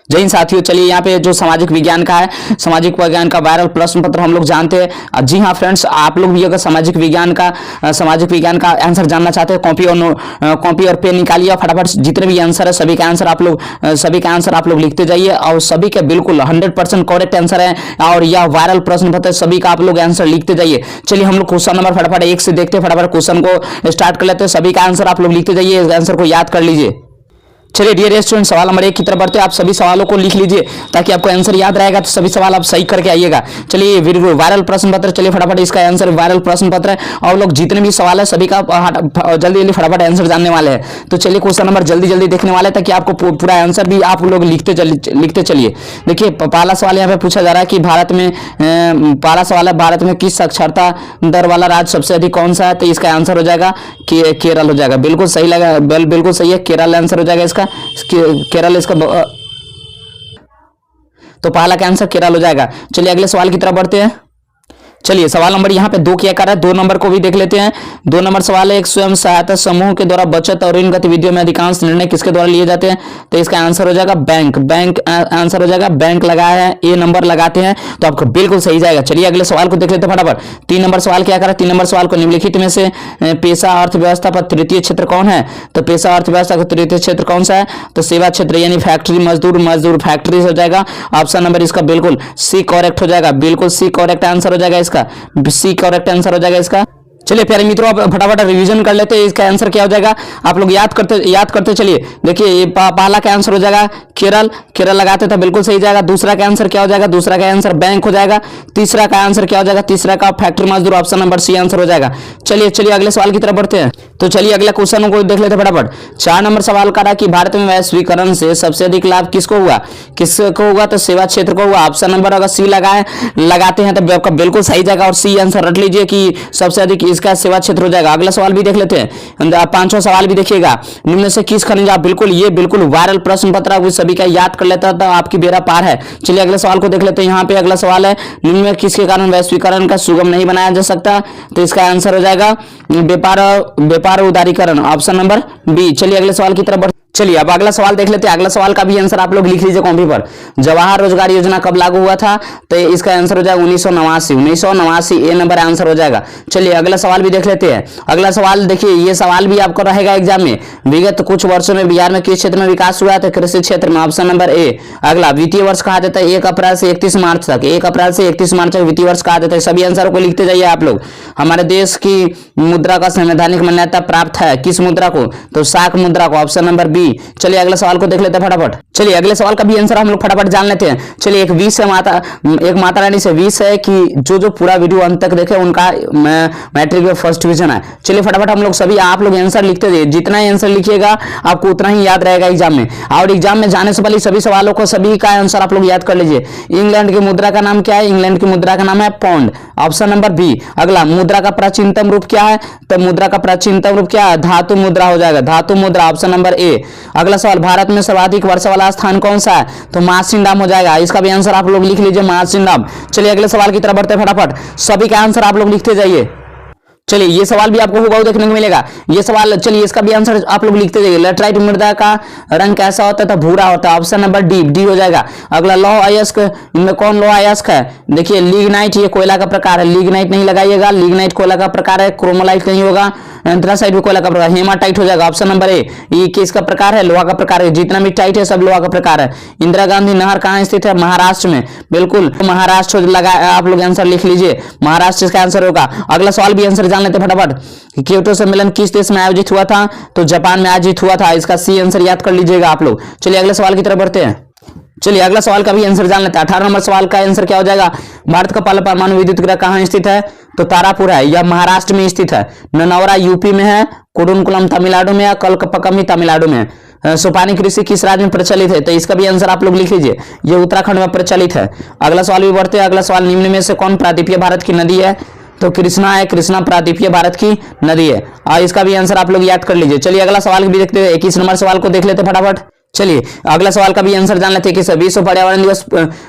जय हिंद साथियों, चलिए यहाँ पे जो सामाजिक विज्ञान का है, सामाजिक विज्ञान का वायरल प्रश्न पत्र हम लोग जानते हैं। जी हाँ फ्रेंड्स, आप लोग भी अगर सामाजिक विज्ञान का आंसर जानना चाहते हैं, कॉपी और पेन निकालिए और फटाफट जितने भी आंसर है सभी का आंसर आप लोग लिखते जाइए और सभी के बिल्कुल 100% करेक्ट आंसर है और यह वायरल प्रश्न पत्र सभी का आप लोग आंसर लिखते जाइए। चलिए हम लोग क्वेश्चन नंबर फटाफट 1 से देखते हैं, फटाफट क्वेश्चन को स्टार्ट कर लेते हैं। सभी का आंसर आप लोग लिखते जाइए, आंसर को याद कर लीजिए। चलिए डियर स्टूडेंट, सवाल नंबर 1 की तरफ बढ़ते हैं। आप सभी सवालों को लिख लीजिए ताकि आपको आंसर याद रहेगा, तो सभी सवाल आप सही करके आइएगा। चलिए वायरल प्रश्न पत्र, चलिए फटाफट इसका आंसर वायरल प्रश्न पत्र है और लोग जितने भी सवाल है सभी का जल्दी फटाफट आंसर जानने वाले हैं। तो चलिए क्वेश्चन नंबर जल्दी देखने वाले हैं ताकि आपको पूरा आंसर भी आप लोग लिखते चलिए। देखिए पहला सवाल यहाँ पे पूछा जा रहा है कि भारत में किस साक्षरता दर वाला राज्य सबसे अधिक कौन सा है? तो इसका आंसर हो जाएगा केरल हो जाएगा। बिल्कुल सही लगा, बिल्कुल सही है, केरल आंसर हो जाएगा इसका। केरल इसका, तो पहला का आंसर केरल हो जाएगा। चलिए अगले सवाल की तरफ बढ़ते हैं। चलिए सवाल नंबर यहाँ पे 2 क्या कर रहा है, 2 नंबर को भी देख लेते हैं। 2 नंबर सवाल है, एक स्वयं सहायता समूह के द्वारा बचत और इन गतिविधियों में अधिकांश निर्णय किसके द्वारा लिए जाते हैं? तो इसका आंसर हो जाएगा बैंक आंसर हो जाएगा। बैंक लगाया है, ए नंबर लगाते हैं तो आपको बिल्कुल सही जाएगा। चलिए अगले सवाल को देख लेते हैं फटाफट। 3 नंबर सवाल क्या कर रहा है, 3 नंबर सवाल को निम्नलिखित में से पेशा अर्थव्यवस्था पर तृतीय क्षेत्र कौन है? तो पेशा अर्थव्यवस्था का तृतीय क्षेत्र कौन सा है? तो सेवा क्षेत्र यानी फैक्ट्री, मजदूर फैक्ट्री हो जाएगा। ऑप्शन नंबर इसका बिल्कुल सी करेक्ट हो जाएगा, बिल्कुल सी करेक्ट आंसर हो जाएगा इसका, सी करेक्ट आंसर हो जाएगा इसका। चलिए प्यारे मित्रों, आप फटाफट रिवीजन कर लेते हैं, इसका आंसर क्या हो जाएगा आप लोग याद करते चलिए। देखिए पहला का आंसर हो जाएगा केरल लगाते थे, बिल्कुल सही जाएगा। दूसरा का आंसर क्या हो जाएगा? दूसरा का आंसर बैंक हो जाएगा। तीसरा का आंसर क्या हो जाएगा? तीसरा का फैक्ट्री मजदूर, ऑप्शन नंबर सी आंसर हो जाएगा। चलिए अगले सवाल की तरफ बढ़ते हैं। तो चलिए अगले क्वेश्चन को देख लेते हैं फटाफट। 4 नंबर सवाल कर रहा है कि भारत में वैश्वीकरण से सबसे अधिक लाभ किसको हुआ? तो सेवा क्षेत्र को हुआ। ऑप्शन नंबर अगर सी लगाते हैं तो आपका बिल्कुल सही जाएगा और सी आंसर रट लीजिए कि सबसे अधिक इसका सेवा क्षेत्र हो जाएगा। अगला सवाल भी देख लेते हैं, 5वां सवाल भी देखिएगा। निम्न से किस खनिज, आप बिल्कुल वायरल प्रश्न पत्र आप सभी का याद कर लेता तो आपकी बेड़ा पार है। चलिए अगले सवाल को देख लेते हैं। यहाँ पे अगला सवाल है, निम्न में किसके कारण वैश्वीकरण का सुगम नहीं बनाया जा सकता? तो इसका आंसर हो जाएगा व्यापार उदारीकरण, ऑप्शन नंबर बी। चलिए अगले सवाल की तरफ। चलिए अब अगला सवाल देख लेते हैं। अगला सवाल का भी आंसर आप लोग लिख लीजिए कॉपी पर। जवाहर रोजगार योजना कब लागू हुआ था? तो इसका आंसर हो जाएगा 1989, ए नंबर आंसर हो जाएगा। चलिए अगला सवाल भी देख लेते हैं। अगला सवाल देखिए, ये सवाल भी आपको रहेगा एग्जाम में। विगत कुछ वर्षों में बिहार में किस क्षेत्र में विकास हुआ? तो कृषि क्षेत्र में, ऑप्शन नंबर ए। अगला वित्तीय वर्ष कहा जाता है 1 अप्रैल से 31 मार्च तक, 1 अप्रैल से 31 मार्च तक वित्तीय वर्ष कहा जाता है। सभी आंसरों को लिखते जाइए आप लोग। हमारे देश की मुद्रा का संवैधानिक मान्यता प्राप्त है किस मुद्रा को? तो साख मुद्रा को, ऑप्शन नंबर बी। चलिए अगले सवाल को देख लेते हैं फटाफट। चलिए अगले सवाल का भी आंसर हम लोग फटाफट जान लेते हैं। चलिए एक माता रानी से विश है कि जो पूरा वीडियो अंत तक देखे उनका मैट्रिक में फर्स्ट डिवीजन है। चलिए फटाफट हम लोग सभी आप लोग आंसर लिखते जाइए, जितना ही आंसर लिखिएगा आपको उतना ही याद रहेगा एग्जाम में। और एग्जाम में जाने से पहले सभी सवालों को सभी का आंसर आप लोग याद कर लीजिए। इंग्लैंड की मुद्रा का नाम क्या है? इंग्लैंड की मुद्रा का नाम है पौंड, ऑप्शन नंबर बी। अगला मुद्रा का प्राचीनतम रूप क्या है? तो मुद्रा का प्राचीनतम रूप क्या है? धातु मुद्रा हो जाएगा, धातु मुद्रा, ऑप्शन नंबर ए। अगला सवाल, भारत में सर्वाधिक वर्षा वाला स्थान कौन सा है? तो मार्सिनडाम हो जाएगा, इसका भी आंसर आप लोग लिख लीजिए, मार्सिनडाम। चलिए अगले सवाल की तरफ बढ़ते हैं फटाफट। सभी का आंसर आप लोग लिखते जाइए। चलिए ये सवाल भी आपको हुबहू देखने को मिलेगा ये सवाल। चलिए इसका भी आंसर आप लोग लिखते जाइए। लेटराइट मृदा का रंग कैसा होता है? तो भूरा होता है, ऑप्शन नंबर डी हो जाएगा। अगला लौह अयस्क, इनमें कौन लौह अयस्क है? देखिए लिग्नाइट, ये कोयला का प्रकार है, लिग्नाइट नहीं लगाइएगा, लिग्नाइट कोयला का प्रकार है। क्रोमोलाइट नहीं होगा, एंथ्रासाइट भी कोयला का प्रकार। हेमाटाइट हो जाएगा, ऑप्शन नंबर ए। ये किसका प्रकार है? लोहा का प्रकार है। जितना भी टाइट है सब लोहा का प्रकार है। इंदिरा गांधी नहर कहाँ स्थित है? महाराष्ट्र में, बिल्कुल महाराष्ट्र लगा, आप लोग आंसर लिख लीजिए, महाराष्ट्र इसका आंसर होगा। अगला सवाल भी आंसर जान लेते फटाफट। क्योटो सम्मेलन किस देश में आयोजित हुआ था? तो जापान में आयोजित हुआ था, इसका सी आंसर याद कर लीजिएगा आप लोग। चलिए अगले सवाल की तरफ बढ़ते हैं। चलिए अगला सवाल का भी आंसर जान लेते हैं। 18 नंबर सवाल का आंसर क्या हो जाएगा? भारत का पहला परमाणु विद्युत गृह कहाँ स्थित है? तो तारापुर है, यह महाराष्ट्र में स्थित है। ननौरा यूपी में है, कुडुनकुलम तमिलनाडु में है, कलकपक्कम तमिलनाडु में है। सोपानी कृषि किस राज्य में प्रचलित है? तो इसका भी आंसर आप लोग लिख लीजिए, ये उत्तराखंड में प्रचलित है। अगला सवाल भी बढ़ते हैं। अगला सवाल, निम्न में से कौन प्रायद्वीपीय भारत की नदी है? तो कृष्णा है, कृष्णा प्रायद्वीपीय भारत की नदी है और इसका भी आंसर आप लोग याद कर लीजिए। चलिए अगला सवाल भी देखते हैं। 21 नंबर सवाल को देख लेते फटाफट। चलिए अगला सवाल का भी आंसर जान लेते हैं कि विश्व पर्यावरण दिवस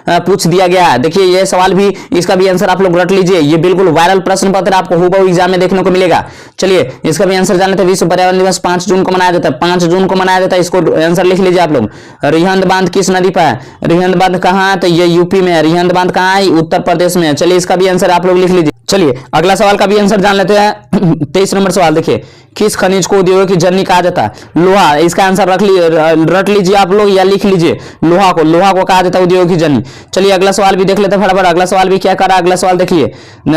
पूछ दिया गया है। देखिए ये सवाल भी, इसका भी आंसर आप लोग रट लीजिए, ये बिल्कुल वायरल प्रश्न पत्र आपको हूबहू एग्जाम में देखने को मिलेगा। चलिए इसका भी आंसर जान लेते हैं। विश्व पर्यावरण दिवस 5 जून को मनाया जाता है, 5 जून को मनाया जाता है। इसको आंसर लिख लीजिए आप लोग। रिहंद बांध किस नदी पर है? रिहंद बांध कहाँ है? तो ये यूपी में है। रिहंद बांध कहाँ है? उत्तर प्रदेश में है। चलिए इसका भी आंसर आप लोग लिख लीजिए। चलिए अगला सवाल का भी आंसर जान लेते हैं। 23 नंबर सवाल देखिए, किस खनिज को उद्योग की जननी कहा जाता है? लोहा। इसका आंसर रट लीजिए आप लोग या लिख लीजिए। लोहा को कहा जाता है उद्योग की जननी। चलिए अगला सवाल भी देख लेते हैं फटाफट। अगला सवाल भी क्या कर रहा है? अगला सवाल देखिए,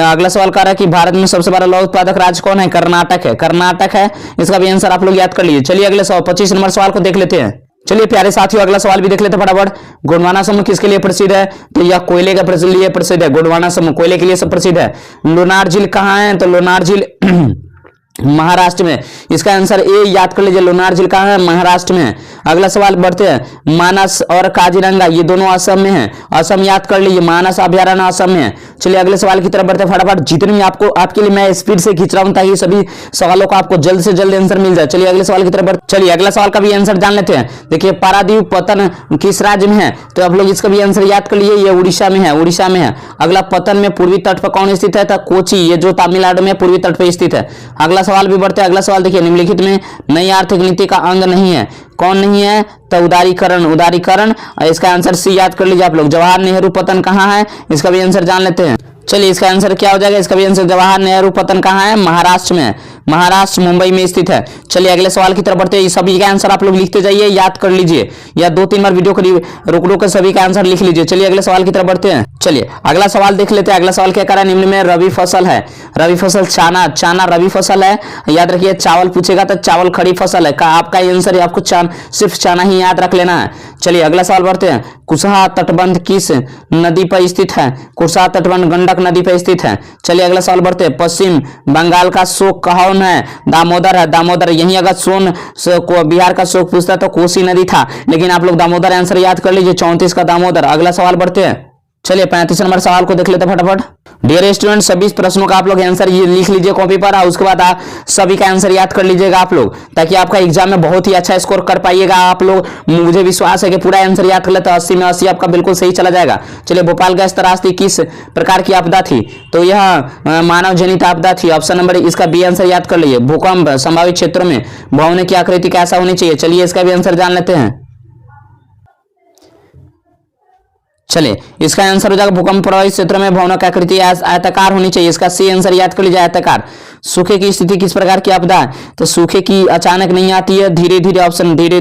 अगला सवाल कह रहा है कि भारत में सबसे बड़ा लौह उत्पादक राज्य कौन है? कर्नाटक है। कर्नाटक है, इसका भी आंसर आप लोग याद कर लीजिए। चलिए अगले 25 नंबर सवाल को देख लेते हैं। चलिए प्यारे साथियों अगला सवाल भी देख लेते हैं फटाफट। गोंडवाना समूह किसके लिए प्रसिद्ध है? तो यह कोयले के लिए प्रसिद्ध है। गोंडवाना समूह कोयले के लिए सब प्रसिद्ध है। लोनार झील कहाँ है? तो लोनार झील महाराष्ट्र में। इसका आंसर ए याद कर लीजिए। लोनार झील कहाँ है? महाराष्ट्र में है। अगला सवाल बढ़ते हैं। मानस और काजीरंगा ये दोनों असम में है। असम याद कर लीजिए, मानस अभ्यारण्य असम में है। चलिए अगले सवाल की तरफ बढ़ते हैं फटाफट। जितनी आपको आपके लिए मैं स्पीड से खींच रहा हूं ताकि सभी सवालों का आपको जल्द से जल्द आंसर मिल जाए। चलिए अगले सवाल की तरफ बढ़ते। चलिए अगला सवाल का भी आंसर जान लेते हैं। देखिए पारादीप पतन किस राज्य में है? तो आप लोग इसका भी आंसर याद कर लीजिए, ये उड़ीसा में है। उड़ीसा में है। अगला पतन में पूर्वी तट पर कौन स्थित है? तो कोची, ये जो तमिलनाडु में पूर्वी तट पर स्थित है। अगला सवाल भी बढ़ते हैं। अगला सवाल देखिए, निम्नलिखित में नई आर्थिक नीति का अंग नहीं है। कौन नहीं है? तो उदारीकरण। उदारीकरण, इसका आंसर सी याद कर लीजिए आप लोग। जवाहर नेहरू पतन कहाँ है? इसका भी आंसर जान लेते हैं। चलिए इसका आंसर क्या हो जाएगा? इसका भी आंसर जवाहर नेहरू पतन कहाँ है? महाराष्ट्र में है। महाराष्ट्र मुंबई में स्थित है। चलिए अगले सवाल की तरफ बढ़ते हैं। सभी का आंसर आप लोग लिखते जाइए, याद कर लीजिए, या 2-3 बार वीडियो को रुक कर सभी का आंसर लिख लीजिए। चलिए अगले सवाल की तरफ बढ़ते हैं। चलिए अगला सवाल देख लेते हैं। अगला सवाल क्या कर रहा है? निम्न में रबी फसल है। रबी फसल चाना। चाना रबी फसल है। याद रखिए, चावल पूछेगा तो चावल खड़ी फसल है। आपका आंसर आपको सिर्फ चाना ही याद रख लेना है। चलिए अगला सवाल बढ़ते हैं। कुशहा तटबंध किस नदी पर स्थित है? कुशहा तटबंध गंडक नदी पर स्थित है। चलिए अगला सवाल बढ़ते हैं। पश्चिम बंगाल का शोक कौन है? दामोदर है। दामोदर। यही अगर को बिहार का शोक पूछता तो कोसी नदी था, लेकिन आप लोग दामोदर आंसर याद कर लीजिए। 34 का दामोदर। अगला सवाल बढ़ते हैं। चलिए 35 नंबर सवाल को देख लेते हैं फटाफट। डियर स्टूडेंट, सभी प्रश्नों का आप लोग आंसर ये लिख लीजिए कॉपी पर, और उसके बाद आप सभी का आंसर याद कर लीजिएगा आप लोग, ताकि आपका एग्जाम में बहुत ही अच्छा स्कोर कर पाइएगा आप लोग। मुझे विश्वास है कि पूरा आंसर याद कर लेते हैं, 80 में 80 आपका बिल्कुल सही चला जाएगा। चलिए भोपाल गैस त्रासदी किस प्रकार की आपदा थी? तो यह मानव जनित आपदा थी। ऑप्शन नंबर इसका बी आंसर याद कर लीजिए। भूकंप संभावित क्षेत्रों में भवन की आकृति कैसा होनी चाहिए? चलिए इसका भी आंसर जान लेते हैं। चलिए इसका आंसर हो जाएगा भूकंप प्रभावित क्षेत्र में भवनों की आकृति आयताकार होनी चाहिए। इसका सी आंसर याद कर लीजिए, आयताकार। सूखे की स्थिति किस प्रकार की आपदा है? तो सूखे की अचानक नहीं आती है, धीरे धीरे। ऑप्शन धीरे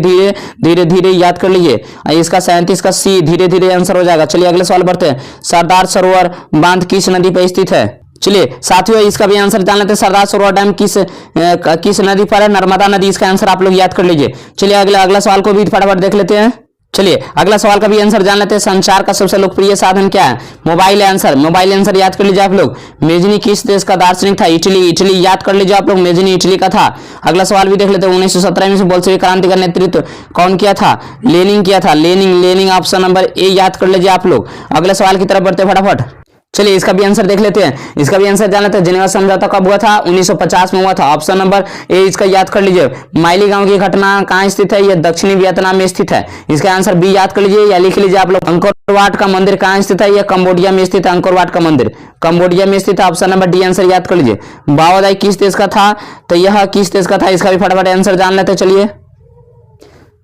धीरे याद कर लीजिए। इसका 37 का सी धीरे धीरे आंसर हो जाएगा। चलिए अगले सवाल बढ़ते हैं। सरदार सरोवर बांध किस नदी पर स्थित है? चलिए साथियों इसका भी आंसर जान लेते हैं। सरदार सरोवर डैम किस नदी पर है? नर्मदा नदी। इसका आंसर आप लोग याद कर लीजिए। चलिए अगला सवाल को भी फटाफट देख लेते हैं। चलिए अगला सवाल का भी आंसर जान लेते हैं। संचार का सबसे लोकप्रिय साधन क्या है? Mobile answer. मोबाइल आंसर याद कर लीजिए आप लोग। मेजनी किस देश का दार्शनिक था? इटली। इटली याद कर लीजिए आप लोग, मेजनी इटली का था। अगला सवाल भी देख लेते हैं। 1917 में बोल्शेविक क्रांति का नेतृत्व कौन किया था? लेनिन किया था। लेनिन ऑप्शन नंबर ए याद कर लीजिए आप लोग। अगले सवाल की तरफ बढ़ते फटाफट। चलिए इसका भी आंसर देख लेते हैं। इसका भी आंसर जान लेते हैं। जेनेवा समझौता कब हुआ था? 1950 में हुआ था। ऑप्शन नंबर ए इसका याद कर लीजिए। माइली गांव की घटना कहाँ स्थित है? यह दक्षिणी वियतनाम में स्थित है। इसका आंसर बी याद कर लीजिए या लिख लीजिए आप लोग। अंकोर वाट का मंदिर कहाँ स्थित है? यह कंबोडिया में स्थित है। अंकोर वाट का मंदिर कंबोडिया में स्थित है। ऑप्शन नंबर डी आंसर याद कर लीजिए। बाओदाई किस देश का था? तो यह किस देश का था? इसका भी फटाफट आंसर जान लेते हैं। चलिए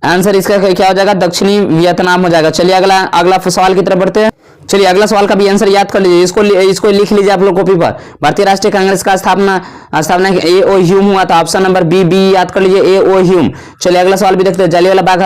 आंसर इसका क्या हो जाएगा? दक्षिणी वियतनाम हो जाएगा। चलिए अगला सवाल की तरफ बढ़ते हैं। चलिए अगला सवाल का भी आंसर याद कर लीजिए। इसको लिख लीजिए आप लोग कॉपी पर। भारतीय राष्ट्रीय कांग्रेस का स्थापना ए ओ ह्यूम हुआ था। ऑप्शन नंबर बी याद कर लीजिए, ए ओ ह्यूम। चलिए अगला सवाल भी देखते हैं। जलियांवाला बाग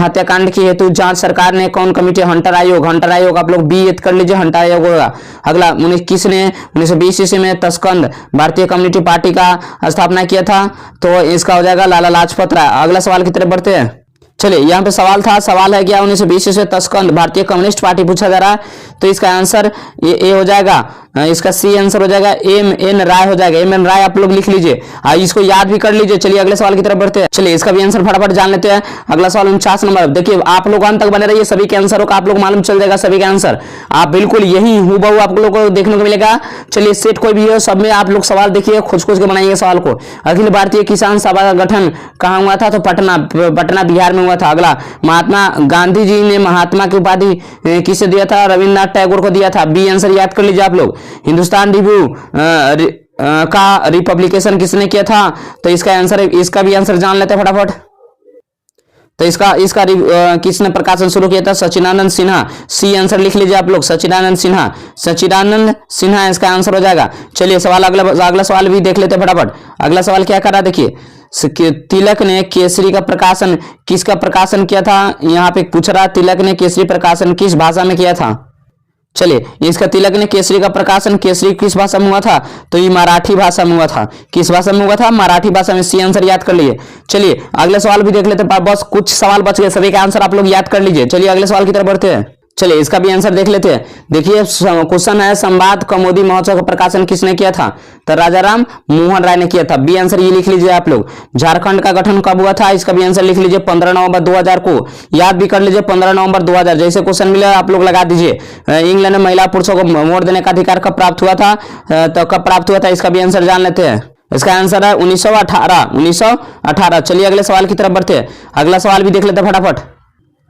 हत्याकांड की हेतु जांच सरकार ने कौन कमेटी? हंटर आयोग आप लोग बी याद कर लीजिए, हंटर आयोग होगा। अगला किसने 1920 ईस्वी में तस्कंद भारतीय कम्युनिस्ट पार्टी का स्थापना किया था? तो इसका हो जाएगा लाला लाजपत राय। अगला सवाल की तरफ बढ़ते हैं। चलिए यहाँ पे सवाल है क्या? 1920 से तस्कंद भारतीय कम्युनिस्ट पार्टी पूछा जा रहा है, तो इसका आंसर ये हो जाएगा। इसका सी आंसर हो जाएगा एम एन राय हो जाएगा, एम एन राय आप लोग लिख लीजिए, इसको याद भी कर लीजिए। चलिए अगले सवाल की तरफ बढ़ते हैं। चलिए इसका भी आंसर फटाफट जान लेते हैं। अगला सवाल 49 नंबर। देखिए आप लोग अंत तक बने रहिए, सभी के आंसरों का आप लोग मालूम चल जाएगा, सभी का आंसर आप बिल्कुल यही हूबहू आप लोग को देखने को मिलेगा। चलिए सेट कोई भी हो, सब में आप लोग सवाल देखिए, खोज खोज के बनाइए सवाल को। अखिल भारतीय किसान सभा का गठन कहाँ हुआ था? तो पटना बिहार में हुआ था। अगला, महात्मा गांधी जी ने महात्मा की उपाधि किसे दिया था? रविन्द्रनाथ टैगोर को दिया था। बी आंसर याद कर लीजिए आप लोग। हिंदुस्तान रिव्यू का रिपब्लिकेशन किसने किया था? तो इसका आंसर, इसका भी आंसर जान लेते हैं फटाफट। तो इसका किसने प्रकाशन शुरू किया था? सचिदानंद सिन्हा। सी आंसर लिख लीजिए आप लोग, सचिदानंद सिन्हा, सचिदानंद सिन्हा इसका आंसर हो जाएगा। चलिए सवाल अगला सवाल भी देख लेते हैं फटाफट। अगला सवाल क्या कर रहा है देखिए, तिलक ने केसरी का प्रकाशन किसका प्रकाशन किया था? यहाँ पे पूछ रहा है तिलक ने केसरी प्रकाशन किस भाषा में किया था? चलिए इसका तिलक ने केसरी का प्रकाशन केसरी किस भाषा में हुआ था? तो ये मराठी भाषा में हुआ था। किस भाषा में हुआ था? मराठी भाषा में। सी आंसर याद कर लीजिए। चलिए अगले सवाल भी देख लेते हैं, बस कुछ सवाल बच गए, सभी का आंसर आप लोग याद कर लीजिए। चलिए अगले सवाल की तरफ बढ़ते हैं। चलिए इसका भी आंसर देख लेते हैं। देखिए क्वेश्चन है, संवाद कौमुदी महोत्सव का प्रकाशन किसने किया था? तो राजाराम मोहन राय ने किया था। बी आंसर ये लिख लीजिए आप लोग। झारखंड का गठन कब हुआ था? इसका भी आंसर लिख लीजिए 15 नवंबर 2000 को। याद भी कर लीजिए 15 नवंबर 2000, जैसे क्वेश्चन मिला आप लोग लगा दीजिए। इंग्लैंड में महिला पुरुषों को वोट देने का अधिकार कब प्राप्त हुआ था? तो कब प्राप्त हुआ था? इसका भी आंसर जान लेते हैं। इसका आंसर है 1918। चलिए अगले सवाल की तरफ बढ़ते हैं। अगला सवाल भी देख लेते हैं फटाफट।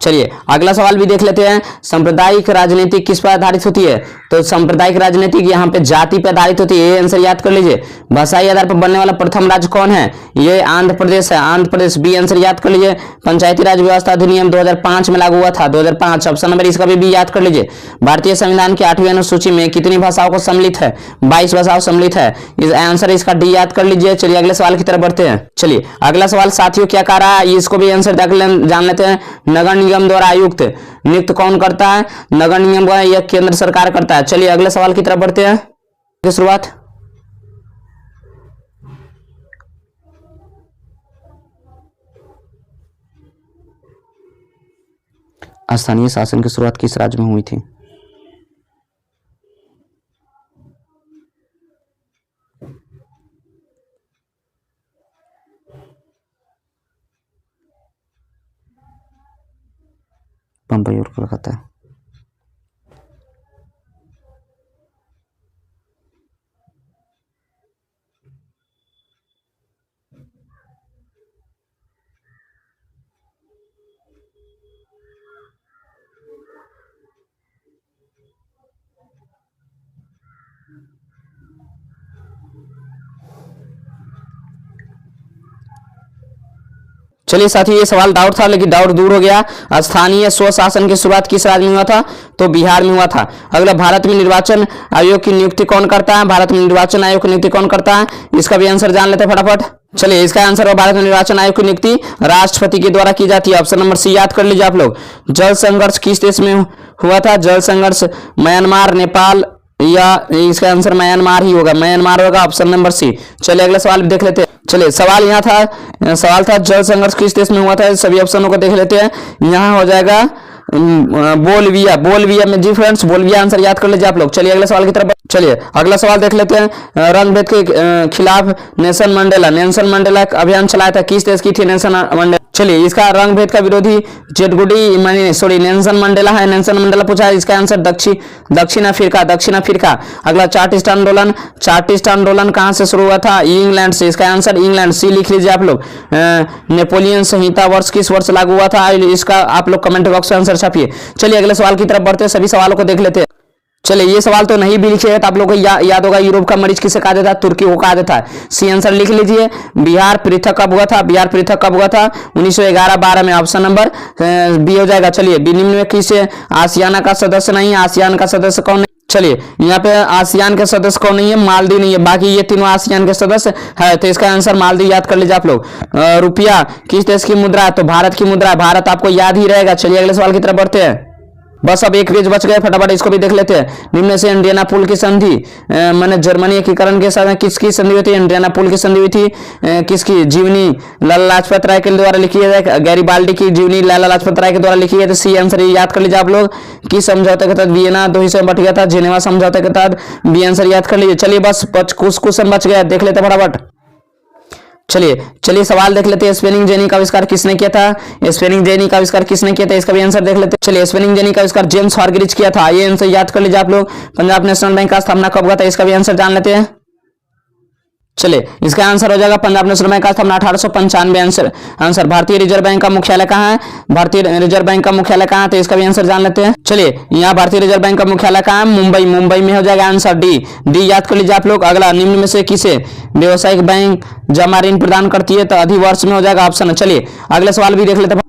चलिए अगला सवाल भी देख लेते हैं। सांप्रदायिक राजनीति किस पर आधारित होती है? तो सांप्रदायिक राजनीति यहाँ पे जाति पर आधारित होती है। ये आंसर याद कर लीजिए। भाषाई आधार पर बनने वाला प्रथम राज्य कौन है? ये आंध्र प्रदेश है, आंध्र प्रदेश। बी आंसर याद कर लीजिए। पंचायती राज व्यवस्था अधिनियम 2005 में लागू हुआ था, 2005। ऑप्शन नंबर इसका भी याद कर लीजिए। भारतीय संविधान की 8वीं अनुसूची में कितनी भाषाओं को सम्मिलित है? 22 भाषाओं सम्मिलित है। इस आंसर इसका डी याद कर लीजिए। चलिए अगले सवाल की तरफ बढ़ते हैं। चलिए अगला सवाल साथियों क्या कह रहा है, इसको भी आंसर जान लेते हैं। नगर निगम द्वारा आयुक्त नियुक्त कौन करता है? नगर निगम का यह केंद्र सरकार करता है। चलिए अगले सवाल की तरफ बढ़ते हैं। की शुरुआत स्थानीय शासन की शुरुआत किस राज्य में हुई थी? बम्बई और कोलकाता। चलिए साथियों ये सवाल डाउट था, लेकिन डाउट दूर हो गया। स्थानीय स्वशासन की शुरुआत किस राज्य में हुआ था? तो बिहार में हुआ था। अगला, भारत में निर्वाचन आयोग की नियुक्ति कौन करता है? भारत में निर्वाचन आयोग की नियुक्ति कौन करता है? इसका भी आंसर जान लेते हैं फटाफट। चलिए इसका आंसर है भारत में निर्वाचन आयोग की नियुक्ति राष्ट्रपति के द्वारा की जाती है। ऑप्शन नंबर सी याद कर लीजिए आप लोग। जल संघर्ष किस देश में हुआ था? जल संघर्ष म्यांमार, नेपाल, या इसका आंसर म्यांमार ही होगा, म्यांमार होगा। Option number C. चलिए अगला सवाल देख लेते हैं। चलिए सवाल यहाँ था, सवाल था जल संघर्ष किस देश में हुआ था? सभी ऑप्शनों को देख लेते हैं। यहाँ हो जाएगा बोलविया, बोलविया में। जी फ्रेंड्स, बोलविया आंसर याद कर लीजिए आप लोग। चलिए अगले सवाल की तरफ। चलिए अगला सवाल देख लेते हैं। रंग भेद के खिलाफ नेल्सन मंडेला अभियान चलाया था, किस देश की थी नेल्सन मंडेला? चलिए इसका रंग भेद का विरोधी नेल्सन मंडेला है। नेल्सन मंडेला पूछा है, इसका आंसर दक्षिण अफ्रीका। अगला, चार्टिस्ट आंदोलन कहां से शुरू हुआ था? इंग्लैंड से। इसका आंसर इंग्लैंड, सी लिख लीजिए आप लोग। नेपोलियन संहिता वर्ष किस वर्ष लागू हुआ था? इसका आप लोग कमेंट बॉक्स में आंसर छापिए। चलिए अगले सवाल की तरफ बढ़ते हैं, सभी सवालों को देख लेते हैं। चलिए ये सवाल तो नहीं भी लिखे हैं तो आप लोगों को याद होगा। यूरोप का मरीज किसे कहा जाता है? तुर्की को कहा जाता है। सी आंसर लिख लीजिए। बिहार पृथक कब हुआ था? 1911-12 में। ऑप्शन नंबर बी हो जाएगा। चलिए निम्न में किसे आसियाना का सदस्य नहीं? आसियान का सदस्य कौन नहीं? चलिए यहाँ पे आसियान के सदस्य कौन नहीं है? मालदीव नहीं है, बाकी ये तीनों आसियान के सदस्य है। तो इसका आंसर मालदीव याद कर लीजिए आप लोग। रुपया किस देश की मुद्रा है? तो भारत की मुद्रा है, भारत आपको याद ही रहेगा। चलिए अगले सवाल की तरफ बढ़ते हैं। बस अब एक पेज बच गया, फटाफट इसको भी देख लेते हैं। निम्न से इंडियानापोल की संधि मैंने जर्मनी एकीकरण के साथ किसकी संधि हुई थी? इंडियानापोल की संधि हुई थी किसकी? जीवनी लाला लाजपत राय के द्वारा लिखी है, गैरीबाल्डी की जीवनी लाला लाजपत राय के द्वारा लिखी है। तो सी आंसर याद कर लीजिए आप लोग। किस समझौते के तहत वियना दोही से बट गया था? जिनेवा समझौते के तहत। बी आंसर याद कर लीजिए। चलिए बस कुछ क्वेश्चन बच गया, देख लेते फटाफट। चलिए सवाल देख लेते हैं। स्पेनिंग जेनी का आविष्कार किसने किया था? स्पेनिंग जेनी का आविष्कार किसने किया था? इसका भी आंसर देख लेते हैं। चलिए स्पेनिंग जेनी का आविष्कार जेम्स हॉर्ग्रीज किया था। ये आंसर याद कर लीजिए आप लोग। पंजाब नेशनल बैंक का स्थापना कब हुआ था? इसका भी आंसर जान लेते हैं। चलिए इसका आंसर हो जाएगा पंजाब नेशनल बैंक का स्थापना 1895। आंसर भारतीय रिजर्व बैंक का मुख्यालय कहाँ है? भारतीय रिजर्व बैंक का मुख्यालय कहाँ है? तो इसका भी आंसर जान लेते हैं। चलिए यहाँ भारतीय रिजर्व बैंक का मुख्यालय कहाँ है? मुंबई में हो जाएगा आंसर डी याद कर लीजिए आप लोग। अगला, निम्न में से किसे व्यवसायिक बैंक जमा ऋण प्रदान करती है? तो अधिवर्ष में हो जाएगा ऑप्शन। चलिए अगले सवाल भी देख लेते हैं।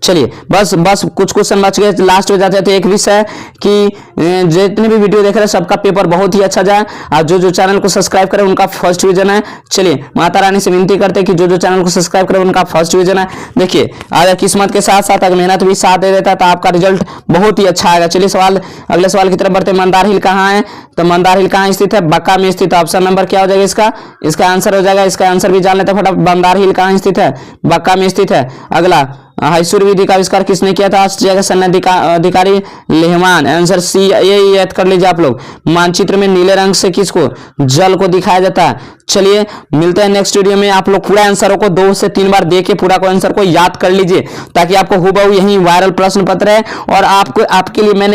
चलिए बस कुछ क्वेश्चन बच गए, लास्ट में जाते हैं। तो एक विषय कि जितने भी वीडियो देख रहे हैं सबका पेपर बहुत ही अच्छा जाए, और जो चैनल को सब्सक्राइब करें उनका फर्स्ट डिवीजन है। चलिए माता रानी से विनती करते हैं कि जो चैनल को सब्सक्राइब करें उनका फर्स्ट डिवीजन है। देखिए अगर किस्मत के साथ साथ अगर मेहनत भी साथ दे देता है तो आपका रिजल्ट बहुत ही अच्छा आएगा। चलिए अगले सवाल की तरफ बढ़ते हैं। मंदार हिल कहाँ है? तो मंदार हिल कहाँ स्थित है? बक्का में स्थित है। ऑप्शन नंबर क्या हो जाएगा इसका आंसर हो जाएगा। इसका आंसर भी जान लेते हैं फटाफट। मंदार हिल कहाँ स्थित है? बक्का में स्थित है। अगला, हाइसूर विधि का आविष्कार किसने किया था? ऑस्ट्रिया के सैन्य अधिकारी लेहमान। आंसर सी, ये याद कर लीजिए आप लोग। मानचित्र में नीले रंग से किसको? जल को दिखाया जाता है। चलिए मिलते हैं नेक्स्ट वीडियो में। आप लोग पूरा आंसरों को 2 से 3 बार देख के पूरा को आंसर को याद कर लीजिए, ताकि आपको हूबहू यही वायरल प्रश्न पत्र है। और आपके लिए मैंने